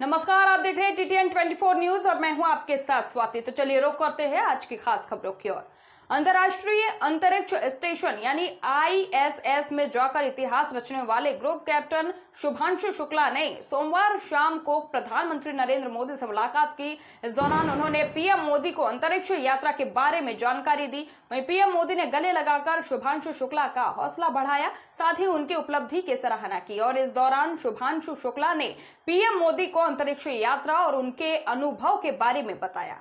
नमस्कार, आप देख रहे हैं TTN 24 न्यूज और मैं हूं आपके साथ स्वाति। तो चलिए रुक करते हैं आज की खास खबरों की ओर। अंतर्राष्ट्रीय अंतरिक्ष स्टेशन यानी ISS में जाकर इतिहास रचने वाले ग्रुप कैप्टन शुभांशु शुक्ला ने सोमवार शाम को प्रधानमंत्री नरेंद्र मोदी से मुलाकात की। इस दौरान उन्होंने PM मोदी को अंतरिक्ष यात्रा के बारे में जानकारी दी। वहीं PM मोदी ने गले लगाकर शुभांशु शुक्ला का हौसला बढ़ाया, साथ ही उनकी उपलब्धि की सराहना की। और इस दौरान शुभांशु शुक्ला ने PM मोदी को अंतरिक्ष यात्रा और उनके अनुभव के बारे में बताया।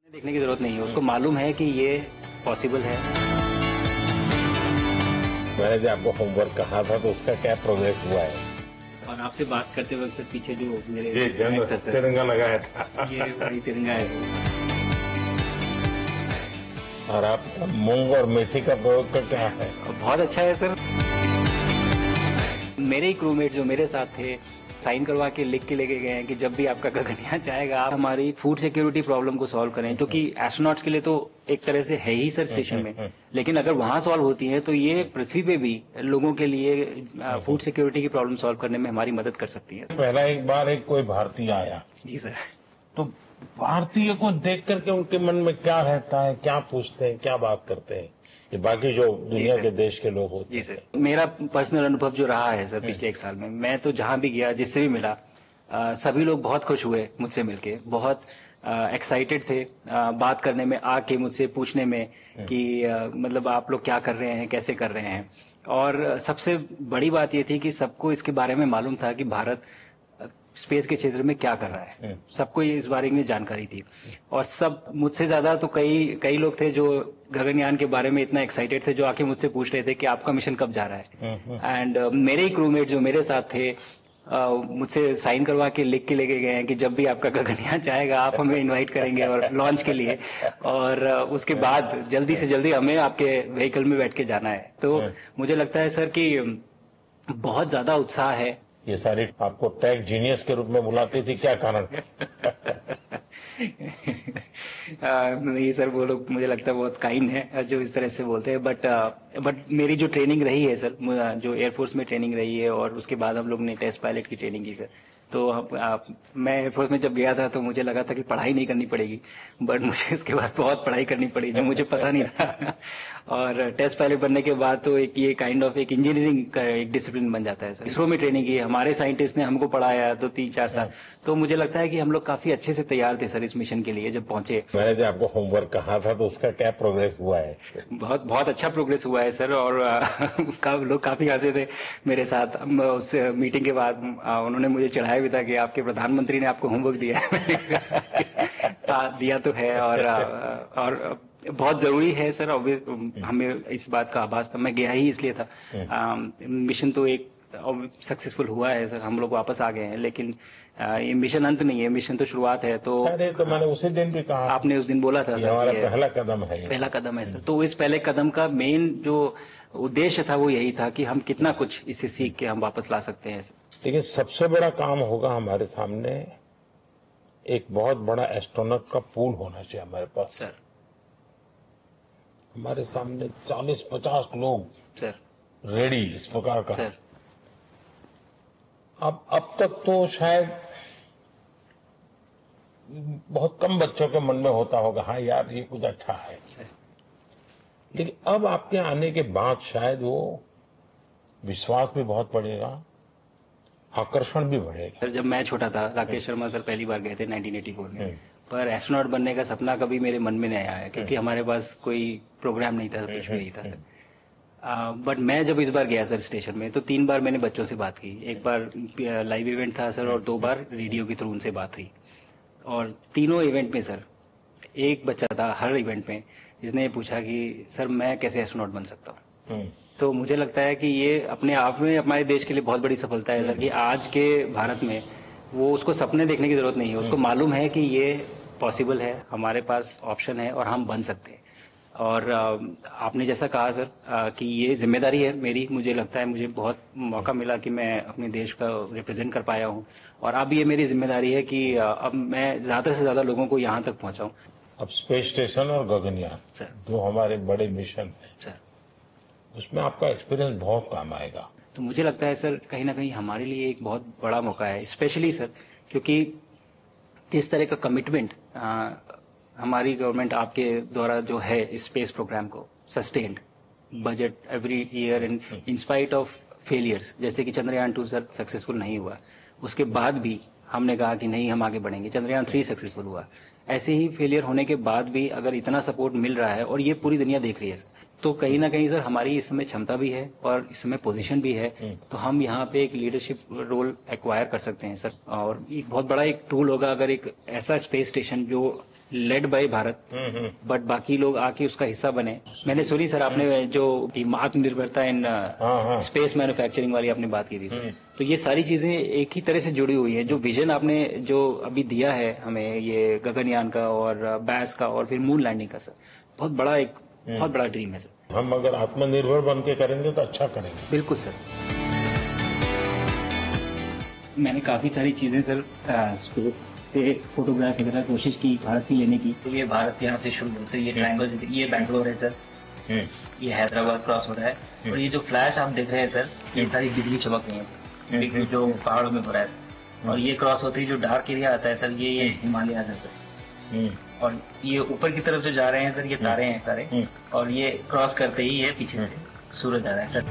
देखने की जरूरत नहीं है, उसको मालूम है कि ये पॉसिबल है। मैंने जो आपको होमवर्क कहा था तो उसका क्या प्रोग्रेस हुआ है? और आपसे बात करते वक्त सर पीछे जो मेरे ये जंग तिरंगा लगाया था, ये वही तिरंगा है। और आप मूंग और मेथी का प्रयोग का क्या है? बहुत अच्छा है सर। मेरे ही क्रूमेट जो मेरे साथ थे साइन करवा के लिख के लेके गए हैं कि जब भी आपका गगनयान जाएगा आप हमारी फूड सिक्योरिटी प्रॉब्लम को सॉल्व करें, क्योंकि एस्ट्रोनॉट्स के लिए तो एक तरह से है ही सर स्टेशन में, लेकिन अगर वहां सॉल्व होती है तो ये पृथ्वी पे भी लोगों के लिए फूड सिक्योरिटी की प्रॉब्लम सॉल्व करने में हमारी मदद कर सकती है। पहला एक बार एक कोई भारतीय आया जी सर, तो भारतीय को देख करके उनके मन में क्या रहता है, क्या पूछते हैं, क्या बात करते हैं, ये बाकी जो दुनिया के देश के लोग होते हैं। जी सर, मेरा पर्सनल अनुभव जो रहा है सर पिछले एक साल में, मैं तो जहां भी गया जिससे भी मिला सभी लोग बहुत खुश हुए मुझसे मिलके, बहुत एक्साइटेड थे बात करने में, आके मुझसे पूछने में कि मतलब आप लोग क्या कर रहे हैं, कैसे कर रहे हैं। और सबसे बड़ी बात ये थी कि सबको इसके बारे में मालूम था कि भारत स्पेस के क्षेत्र में क्या कर रहा है, सबको इस बारे में जानकारी थी। और सब मुझसे ज्यादा तो कई लोग थे जो गगनयान के बारे में इतना एक्साइटेड थे, जो आके मुझसे पूछ रहे थे कि आपका मिशन कब जा रहा है। एंड मेरे ही क्रूमेट जो मेरे साथ थे मुझसे साइन करवा के लिख के लेके गए हैं कि जब भी आपका गगनयान जाएगा आप हमें इनवाइट करेंगे और लॉन्च के लिए, और उसके बाद जल्दी से जल्दी हमें आपके व्हीकल में बैठ के जाना है। तो मुझे लगता है सर कि बहुत ज्यादा उत्साह है। ये सारी आपको टेक जीनियस के रूप में बुलाती थी, क्या कारण? नहीं सर, वो लोग मुझे लगता है बहुत काइंड है जो इस तरह से बोलते हैं, बट मेरी जो ट्रेनिंग रही है सर, जो एयरफोर्स में ट्रेनिंग रही है और उसके बाद हम लोग ने टेस्ट पायलट की ट्रेनिंग की सर, तो मैं एयरफोर्स में जब गया था तो मुझे लगा था कि पढ़ाई नहीं करनी पड़ेगी, बट मुझे इसके बाद बहुत पढ़ाई करनी पड़ी जो मुझे पता नहीं था। और टेस्ट पायलट बनने के बाद तो एक ये काइंड ऑफ एक इंजीनियरिंग का एक डिसिप्लिन बन जाता है सर। इसरो में ट्रेनिंग की, हमारे साइंटिस्ट ने हमको पढ़ाया तो 3-4 साल, तो मुझे लगता है कि हम लोग काफी अच्छे से तैयार थे सर इस मिशन के लिए जब पहुंचे। मैंने जो आपको होमवर्क कहा था तो उसका क्या प्रोग्रेस हुआ है? बहुत अच्छा प्रोग्रेस हुआ है सर, और लोग काफी हंसे थे मेरे साथ। उस मीटिंग के बाद उन्होंने मुझे चढ़ाया भी था कि आपके प्रधानमंत्री ने आपको होमवर्क दिया है। दिया तो है, और बहुत जरूरी है सर। हमें इस बात का आभास था, मैं गया ही इसलिए था। मिशन तो एक सक्सेसफुल हुआ है सर, हम लोग वापस आ गए हैं, लेकिन ये मिशन अंत नहीं है, मिशन तो शुरुआत है। तो अरे तो मैंने उसी दिन भी कहा, आपने उस दिन बोला था सर, हमारा पहला कदम है, पहला कदम है सर। तो इस पहले कदम का मेन जो उद्देश्य था वो यही था कि हम कितना कुछ इससे सीख के हम वापस ला सकते हैं। लेकिन सबसे बड़ा काम होगा हमारे सामने, एक बहुत बड़ा एस्ट्रोनॉट का पूल होना चाहिए हमारे पास सर। हमारे सामने 40-50 लोग सर रेडी इस प्रकार का सर। अब तक तो शायद बहुत कम बच्चों के मन में होता होगा, हाँ यार ये कुछ अच्छा है, लेकिन अब आपके आने के बाद शायद वो विश्वास भी बहुत बढ़ेगा, आकर्षण भी बढ़ेगा। सर जब मैं छोटा था, राकेश शर्मा सर पहली बार गए थे 1984 में, पर एस्ट्रोनॉट बनने का सपना कभी मेरे मन में नहीं आया, क्योंकि हमारे पास कोई प्रोग्राम नहीं था, कुछ भी नहीं था सर। बट मैं जब इस बार गया सर स्टेशन में, तो 3 बार मैंने बच्चों से बात की। एक बार लाइव इवेंट था सर, और 2 बार रेडियो के थ्रू उनसे बात हुई। और तीनों इवेंट में सर एक बच्चा था हर इवेंट में जिसने पूछा कि सर मैं कैसे एस्ट्रोनॉट बन सकता हूँ। तो मुझे लगता है कि ये अपने आप में हमारे देश के लिए बहुत बड़ी सफलता है सर, कि आज के भारत में वो उसको सपने देखने की जरूरत नहीं है, उसको मालूम है कि ये पॉसिबल है, हमारे पास ऑप्शन है और हम बन सकते हैं। और आपने जैसा कहा सर कि ये जिम्मेदारी है मेरी, मुझे लगता है मुझे बहुत मौका मिला कि मैं अपने देश का रिप्रेजेंट कर पाया हूँ, और अब ये मेरी जिम्मेदारी है कि अब मैं ज्यादा से ज्यादा लोगों को यहाँ तक पहुँचाऊँ। अब स्पेस स्टेशन और गगनयान सर, जो हमारे बड़े मिशन है सर, उसमें आपका एक्सपीरियंस बहुत काम आएगा। तो मुझे लगता है सर कहीं ना कहीं हमारे लिए एक बहुत बड़ा मौका है, स्पेशली सर क्योंकि जिस तरह का कमिटमेंट हमारी गवर्नमेंट आपके द्वारा जो है स्पेस प्रोग्राम को sustained budget every year in spite of failures, जैसे कि चंद्रयान 2 सर सक्सेसफुल नहीं हुआ, उसके बाद भी हमने कहा कि नहीं हम आगे बढ़ेंगे, चंद्रयान 3 सक्सेसफुल हुआ। ऐसे ही फेलियर होने के बाद भी अगर इतना सपोर्ट मिल रहा है और ये पूरी दुनिया देख रही है तो कहीं ना कहीं सर हमारी इस समय क्षमता भी है और इस समय पोजीशन भी है, तो हम यहाँ पे एक लीडरशिप रोल एक्वायर कर सकते हैं सर। और एक बहुत बड़ा एक टूल होगा अगर एक ऐसा स्पेस स्टेशन जो लेड बाय भारत बट बाकी लोग आके उसका हिस्सा बने। मैंने सुनी सर आपने जो आत्मनिर्भरता इन स्पेस मैन्युफैक्चरिंग वाली आपने बात की थी सर, तो ये सारी चीजें एक ही तरह से जुड़ी हुई है। जो विजन आपने जो अभी दिया है हमें ये गगनयान का और बैस का और फिर मून लैंडिंग का सर, बहुत बड़ा ड्रीम है सर। हम अगर आत्मनिर्भर बन के करेंगे तो अच्छा करेंगे। बिल्कुल सर। मैंने काफी सारी चीजें सर स्पेस से फोटोग्राफ वगैरह कोशिश की भारत की लेने की। तो ये भारत यहाँ से शुरू से ये ट्रायंगल, ये बैंगलोर है सर, ये हैदराबाद क्रॉस हो रहा है और ये जो फ्लैश आप देख रहे हैं सर ये सारी बिजली चमक रही है सर, बिजली जो पहाड़ों में हो रहा है सर। और ये क्रॉस होते ही जो डार्क एरिया आता है सर ये हिमालय आ जाता है और ये ऊपर की तरफ जो जा रहे हैं सर ये तारे हैं सारे और ये क्रॉस करते ही ये पीछे से सूरज आ रहा है सर।